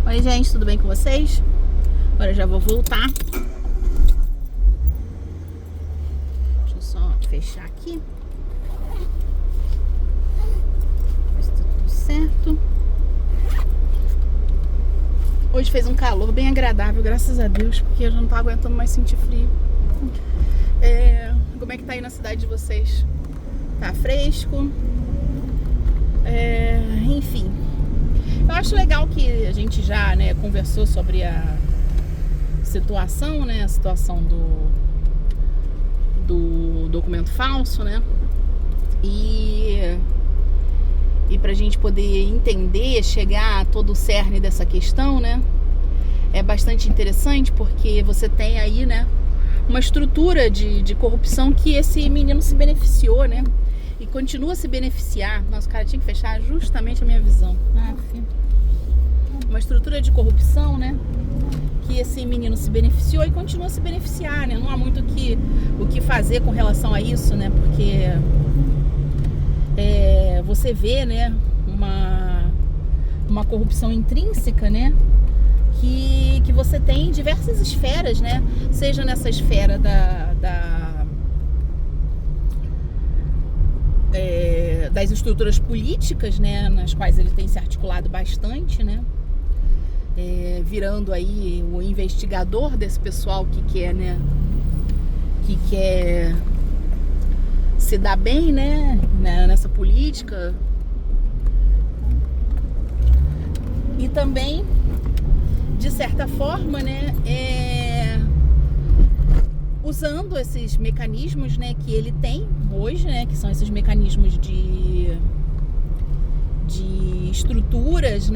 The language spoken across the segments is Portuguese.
Oi gente, tudo bem com vocês? Agora eu já vou voltar. Deixa eu só fechar aqui. Ver se tá tudo certo. Hoje fez um calor bem agradável, graças a Deus, porque eu já não tô aguentando mais sentir frio. Como é que tá aí na cidade de vocês? Tá fresco? Enfim. Eu acho legal que a gente já, conversou sobre a situação, a situação do documento falso, E pra gente poder entender, chegar a todo o cerne dessa questão, é bastante interessante, porque você tem aí, uma estrutura de corrupção que esse menino se beneficiou, e continua a se beneficiar. Nossa, o cara tinha que fechar justamente a minha visão. Uma estrutura de corrupção, que esse menino se beneficiou e continua a se beneficiar, Não há muito o que fazer com relação a isso, Porque você vê, uma corrupção intrínseca, que você tem em diversas esferas, Seja nessa esfera das estruturas políticas, nas quais ele tem se articulado bastante, virando aí o investigador desse pessoal que quer se dar bem, nessa política. E também, de certa forma, usando esses mecanismos, que ele tem hoje, que são esses mecanismos de estruturas,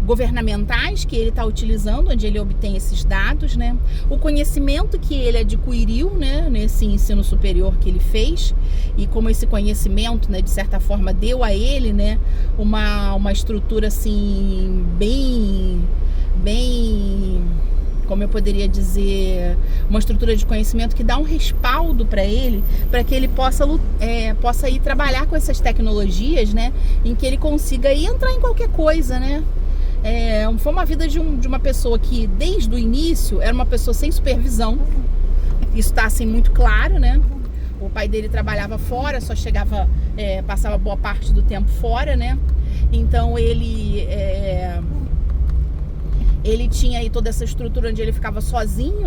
governamentais que ele está utilizando, onde ele obtém esses dados, o conhecimento que ele adquiriu, nesse ensino superior que ele fez, e como esse conhecimento, de certa forma, deu a ele, uma estrutura assim bem, como eu poderia dizer, uma estrutura de conhecimento que dá um respaldo para ele, para que ele possa ir trabalhar com essas tecnologias, em que ele consiga ir entrar em qualquer coisa, Foi uma vida de uma pessoa que, desde o início, era uma pessoa sem supervisão. Isso está assim muito claro, O pai dele trabalhava fora, só chegava, passava boa parte do tempo fora, Então ele tinha aí toda essa estrutura onde ele ficava sozinho,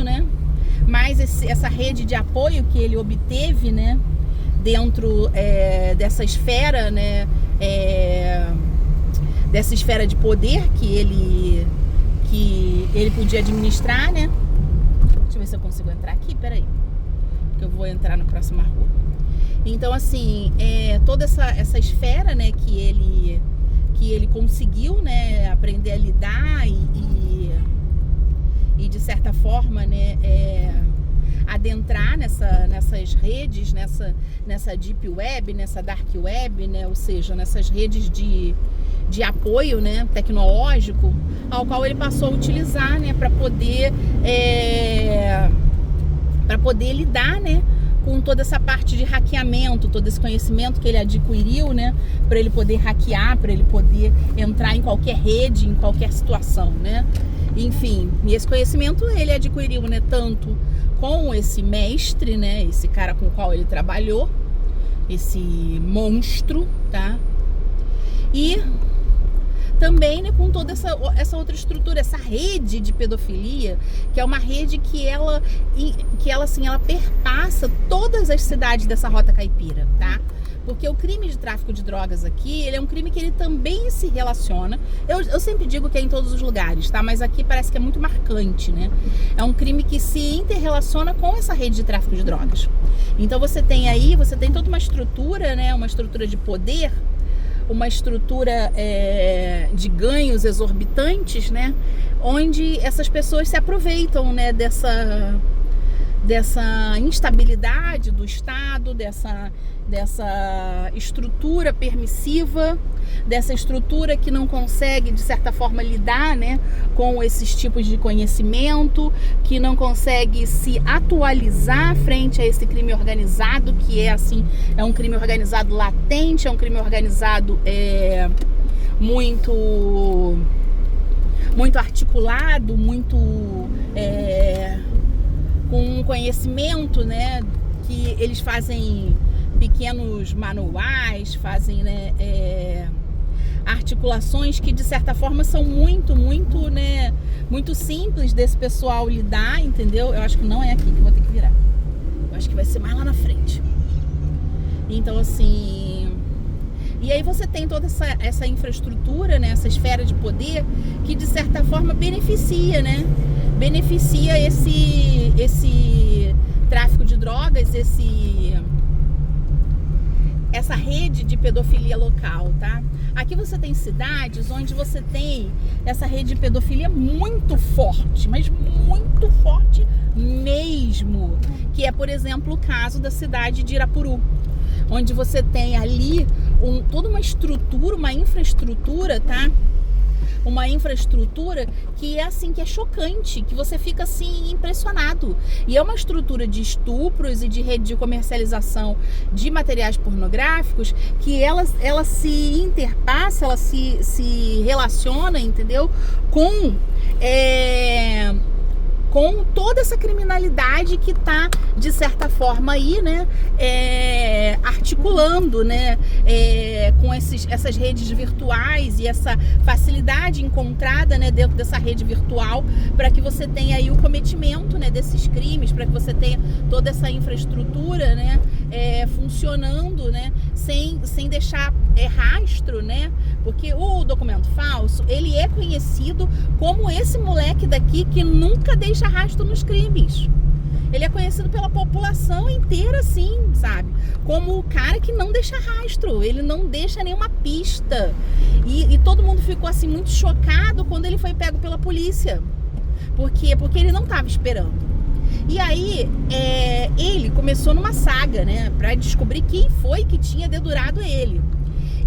Mas essa rede de apoio que ele obteve, dentro dessa esfera, dessa esfera de poder que ele podia administrar, Deixa eu ver se eu consigo entrar aqui, peraí, porque eu vou entrar na próxima rua. Então, assim, toda essa esfera, que ele conseguiu, aprender a lidar e de certa forma, adentrar nessas redes, nessa deep web, nessa dark web, ou seja, nessas redes de apoio, tecnológico, ao qual ele passou a utilizar, para poder lidar, com toda essa parte de hackeamento, todo esse conhecimento que ele adquiriu, para ele poder hackear, para ele poder entrar em qualquer rede, em qualquer situação, Enfim, e esse conhecimento ele adquiriu, tanto com esse mestre, esse cara com o qual ele trabalhou, esse monstro, tá? E também, com toda essa outra estrutura, essa rede de pedofilia, que é uma rede que ela perpassa todas as cidades dessa rota caipira, tá? Porque o crime de tráfico de drogas aqui, ele é um crime que ele também se relaciona. Eu sempre digo que é em todos os lugares, tá? Mas aqui parece que é muito marcante, É um crime que se interrelaciona com essa rede de tráfico de drogas. Então você tem toda uma estrutura, uma estrutura de poder, uma estrutura de ganhos exorbitantes, onde essas pessoas se aproveitam, dessa instabilidade do Estado, dessa estrutura permissiva, dessa estrutura que não consegue, de certa forma, lidar, com esses tipos de conhecimento, que não consegue se atualizar frente a esse crime organizado, que é um crime organizado latente, é um crime organizado muito muito articulado, muito com conhecimento, né? Que eles fazem pequenos manuais, fazem, né, articulações que de certa forma são muito simples desse pessoal lidar, entendeu? Eu acho que não é aqui que eu vou ter que virar. Eu acho que vai ser mais lá na frente. Então, assim... E aí você tem toda essa infraestrutura, né, essa esfera de poder que de certa forma beneficia, né? Beneficia esse tráfico de drogas, essa rede de pedofilia local, tá? Aqui você tem cidades onde você tem essa rede de pedofilia muito forte, mas muito forte mesmo, que é, por exemplo, o caso da cidade de Irapuru, onde você tem ali toda uma estrutura, uma infraestrutura, tá? Uma infraestrutura que é assim, que é chocante, que você fica assim impressionado. E é uma estrutura de estupros e de rede de comercialização de materiais pornográficos que ela se interpassa, ela se relaciona, entendeu? Com toda essa criminalidade que está, de certa forma, aí, né, articulando, né, com essas redes virtuais e essa facilidade encontrada, né, dentro dessa rede virtual, para que você tenha aí o cometimento, né, desses crimes, para que você tenha toda essa infraestrutura, né, funcionando, né, sem deixar rastro, né, porque o documento falso, ele é conhecido como esse moleque daqui que nunca deixa rastro nos crimes. Ele é conhecido pela população inteira, assim, sabe? Como o cara que não deixa rastro, ele não deixa nenhuma pista. E todo mundo ficou, assim, muito chocado quando ele foi pego pela polícia. Por quê? Porque ele não estava esperando. E aí, ele começou numa saga, né? Pra descobrir quem foi que tinha dedurado ele.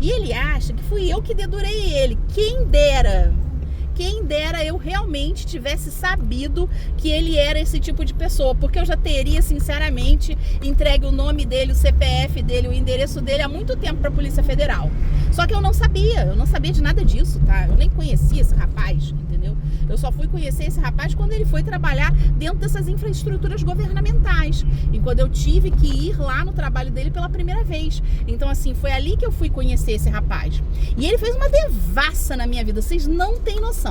E ele acha que fui eu que dedurei ele. Quem dera eu realmente tivesse sabido que ele era esse tipo de pessoa, porque eu já teria, sinceramente, entregue o nome dele, o CPF dele, o endereço dele há muito tempo para a Polícia Federal. Só que eu não sabia de nada disso, tá? Eu nem conhecia esse rapaz, entendeu? Eu só fui conhecer esse rapaz quando ele foi trabalhar dentro dessas infraestruturas governamentais, e quando eu tive que ir lá no trabalho dele pela primeira vez. Então, assim, foi ali que eu fui conhecer esse rapaz. E ele fez uma devassa na minha vida, vocês não têm noção.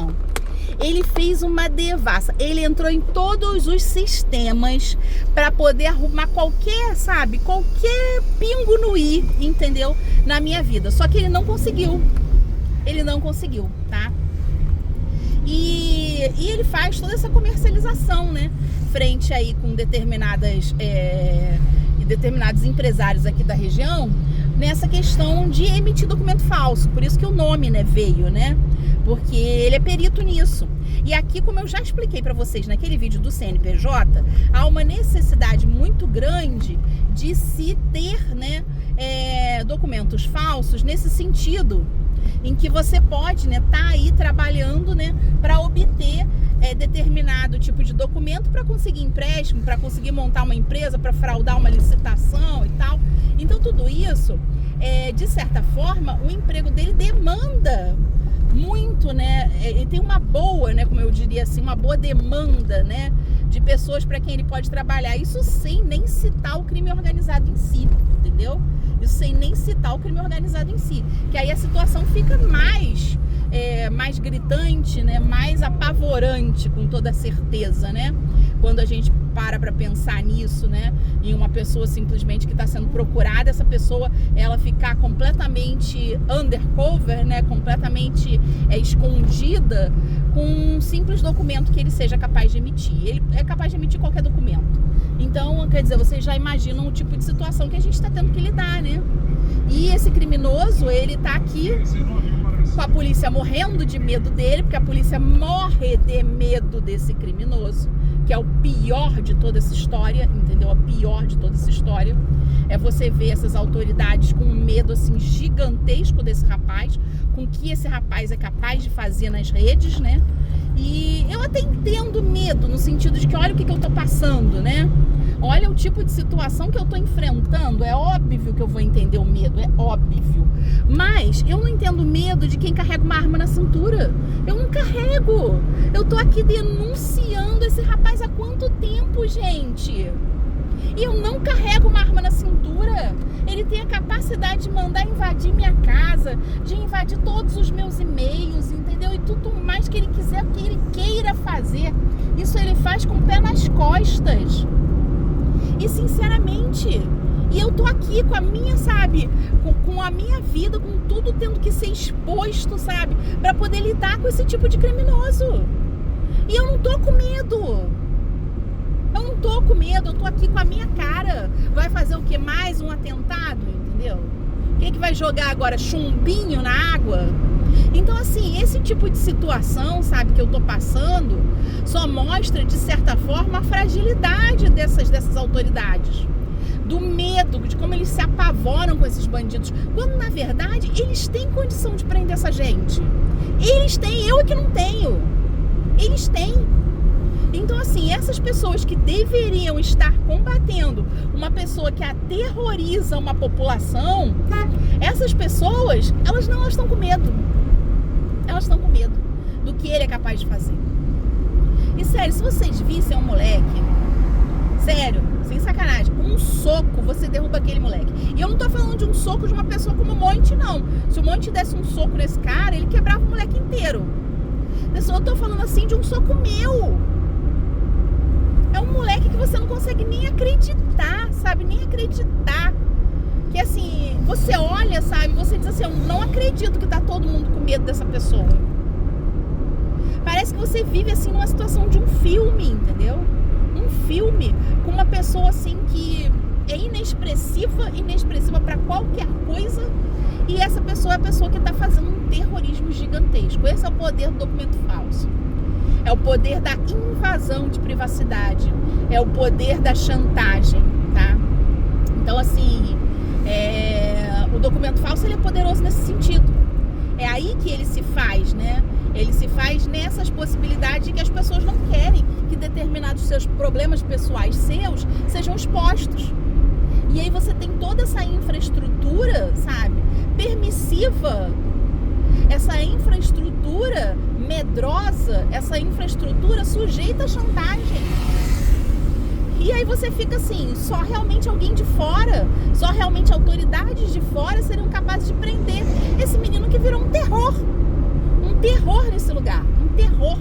Ele fez uma devassa. Ele entrou em todos os sistemas para poder arrumar qualquer pingo no i, entendeu? Na minha vida. Só que ele não conseguiu. Ele não conseguiu, tá? E ele faz toda essa comercialização, né? Frente aí com determinados empresários aqui da região, nessa questão de emitir documento falso. Por isso que o nome, né, veio, né? Porque ele é perito nisso. E aqui, como eu já expliquei para vocês naquele vídeo do CNPJ, há uma necessidade muito grande de se ter, né, documentos falsos nesse sentido, em que você pode, né, tá aí trabalhando, né, para obter determinado tipo de documento para conseguir empréstimo, para conseguir montar uma empresa, para fraudar uma licitação e tal. Então tudo isso, de certa forma, o emprego dele demanda muito, né? Ele tem uma boa, né, como eu diria assim, uma boa demanda, né, de pessoas para quem ele pode trabalhar. Isso sem nem citar o crime organizado em si, entendeu? Isso sem nem citar o crime organizado em si, que aí a situação fica mais gritante, né, mais apavorante, com toda certeza, né? Quando a gente para pensar nisso, né, em uma pessoa simplesmente que está sendo procurada, essa pessoa, ela ficar completamente undercover, né, completamente escondida com um simples documento que ele seja capaz de emitir. Ele é capaz de emitir qualquer documento. Então, quer dizer, vocês já imaginam o tipo de situação que a gente está tendo que lidar, né? E esse criminoso, ele tá aqui com a polícia morrendo de medo dele, porque a polícia morre de medo desse criminoso, que é o pior de toda essa história, entendeu? A pior de toda essa história é você ver essas autoridades com um medo, assim, gigantesco desse rapaz, com o que esse rapaz é capaz de fazer nas redes, né? E eu até entendo medo, no sentido de que olha o que eu tô passando, né? Olha o tipo de situação que eu tô enfrentando. É óbvio que eu vou entender o medo, é óbvio. Mas eu não entendo medo de quem carrega uma arma na cintura. Eu não carrego comigo. Eu tô aqui denunciando esse rapaz há quanto tempo, gente? E eu não carrego uma arma na cintura. Ele tem a capacidade de mandar invadir minha casa, de invadir todos os meus e-mails, entendeu? E tudo mais que ele quiser, o que ele queira fazer. Isso ele faz com o pé nas costas. E sinceramente, e eu tô aqui com a minha, sabe, com a minha vida, com tudo tendo que ser exposto, sabe, pra poder lidar com esse tipo de criminoso. E eu não tô com medo. Eu não tô com medo, eu tô aqui com a minha cara. Vai fazer o quê? Mais um atentado, entendeu? Quem que vai jogar agora? Chumbinho na água? Então, assim, esse tipo de situação, sabe, que eu tô passando, só mostra, de certa forma, a fragilidade dessas autoridades. Do medo, de como eles se apavoram com esses bandidos. Quando, na verdade, eles têm condição de prender essa gente. Eles têm, eu é que não tenho. Eles têm. Então, assim, essas pessoas que deveriam estar combatendo uma pessoa que aterroriza uma população, essas pessoas, elas estão com medo. Elas estão com medo do que ele é capaz de fazer. E sério, se vocês vissem um moleque, sério, sem sacanagem, com um soco você derruba aquele moleque. E eu não tô falando de um soco de uma pessoa como o Monte, não. Se o Monte desse um soco nesse cara, ele quebrava o moleque inteiro. Eu tô falando assim de um soco meu. É um moleque que você não consegue nem acreditar, sabe? Nem acreditar. Que assim, você olha, sabe? Você diz assim, eu não acredito que tá todo mundo com medo dessa pessoa. Parece que você vive assim numa situação de um filme, entendeu? Um filme com uma pessoa assim que é inexpressiva para qualquer coisa. E essa pessoa é a pessoa que tá fazendo um terrorismo gigantesco. Esse é o poder do documento falso. É o poder da invasão de privacidade. É o poder da chantagem, tá? Então, assim, o documento falso, ele é poderoso nesse sentido. É aí que ele se faz, né? Ele se faz nessas possibilidades de que as pessoas não querem que determinados seus problemas pessoais seus sejam expostos. E aí você tem toda essa infraestrutura, sabe? Permissiva. Essa infraestrutura medrosa, essa infraestrutura sujeita à chantagem. E aí você fica assim, só realmente alguém de fora, só realmente autoridades de fora seriam capazes de prender esse menino que virou um terror nesse lugar, um terror.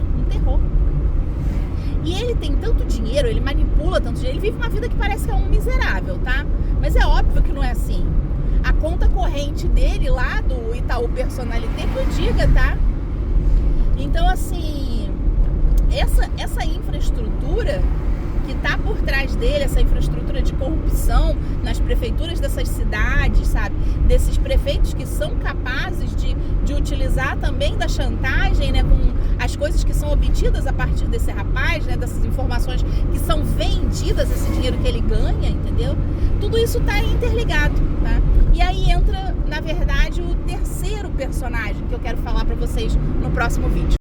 E ele tem tanto dinheiro, ele manipula tanto dinheiro, ele vive uma vida que parece que é um miserável, tá? Mas é óbvio que não é assim. A conta corrente dele lá do Itaú Personalité que eu diga, tá? Então, assim, essa infraestrutura que tá por trás dele, essa infraestrutura de corrupção nas prefeituras dessas cidades, sabe? Desses prefeitos que são capazes de utilizar também da chantagem, né? Com as coisas que são obtidas a partir desse rapaz, né? Dessas informações que são vendidas, esse dinheiro que ele ganha, entendeu? Tudo isso tá interligado, tá? E aí entra, na verdade, o terceiro personagem que eu quero falar pra vocês no próximo vídeo.